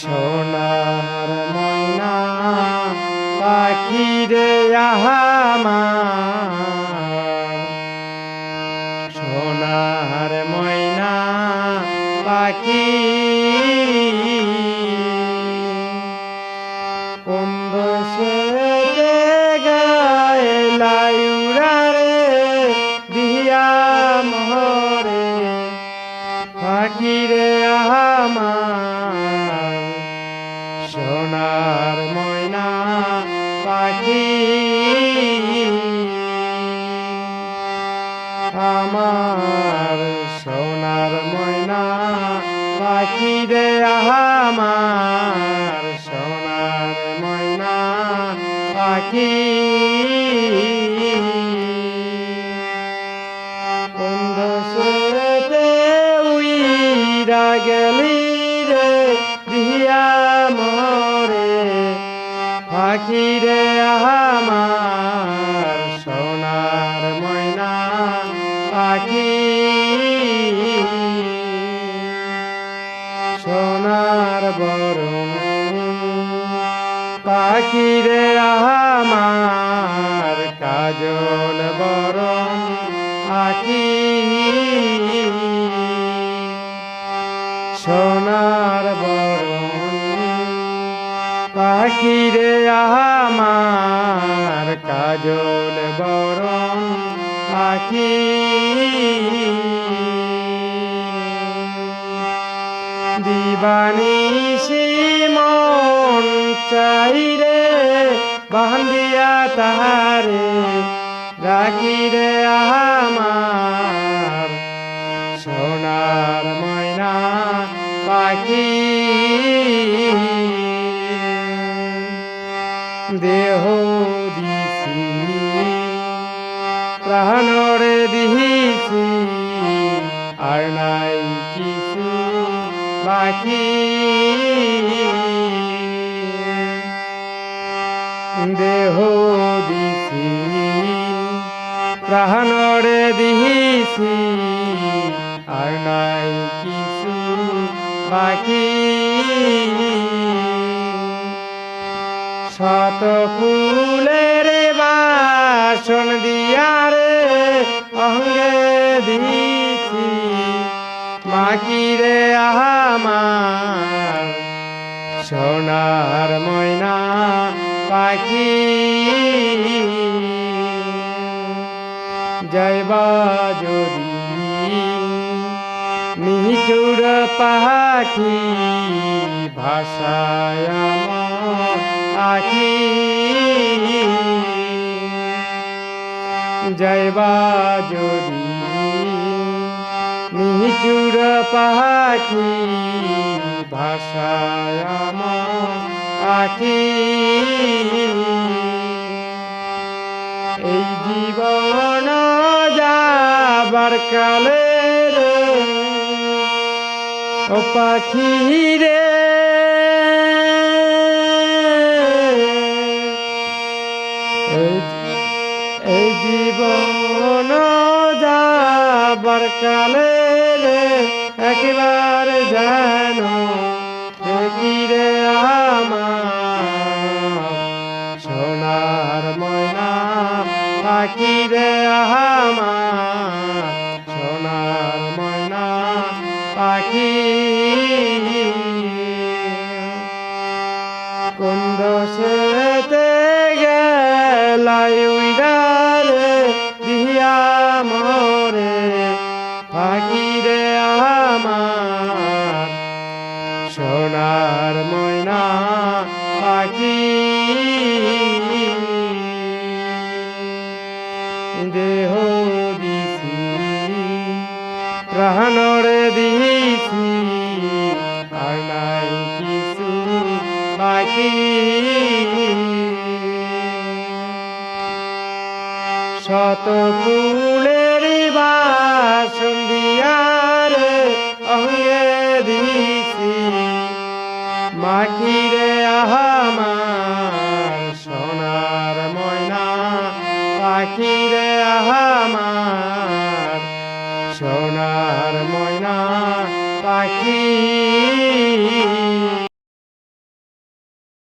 সোনার ময়না পাখি রে আমার, সোনার ময়না পাখি কোন দেশে গায়লাই উড়ারে দিয়া মোহরে পাখি রে আমার, সোনার ময়না পাখি আমার, সোনার ময়না পাখি রে আমার, সোনার ময়না পাখি কোন দেশেতে উইরা গেলি রে দিয়া মোরে পাখি রে আমার, সোনার ময়না পাখি, সোনার বরণ পাখি রে আমার, কাজল বরণ আখি, সোনার বরণ পাখি রে আমার, কাজল বরণ আখি, দিবানিশি মন চাইরে বান্ধিয়া তাহারে রাখি রে আমার, সোনার ময়না পাখি, দেহ দিছি প্রাণরে দিছি আর নাই কিছু বাকি, দেহ দিছি প্রাণরে দিছি আর নাই কিছু বাকি, শত ফুলের বাসন দিয়ারে অঙ্গে দিছি মাকি রে আমার, সোনার ময়না পাখি, যাইবা যদি নিচুর পাখি ভাষায় আমার আখি, যাইবা যদি নিচুর পাখি ভাষায় আমার আখি, এই জীবন যাবার কালে রে ও পাখি রে, এই জীবন যাবার কালে রে একবার জানো দেখি রে আমার, সোনার ময়না পাখি রে আমার, সোনার ময়না পাখি, কোন দেশেতে গেলাই উইরারে দিয়া মোরে পাখি রে আমার, সোনার ময়না পাখি, দেহ দিছি প্রাণরে দিছি আর নাই কিছু বাকি, শত ফুলের বাসন দিয়ারে অঙ্গে দিছি মাখি রে আমার, সোনার ময়না পাখি রে আমার, সোনার ময়না পাখি।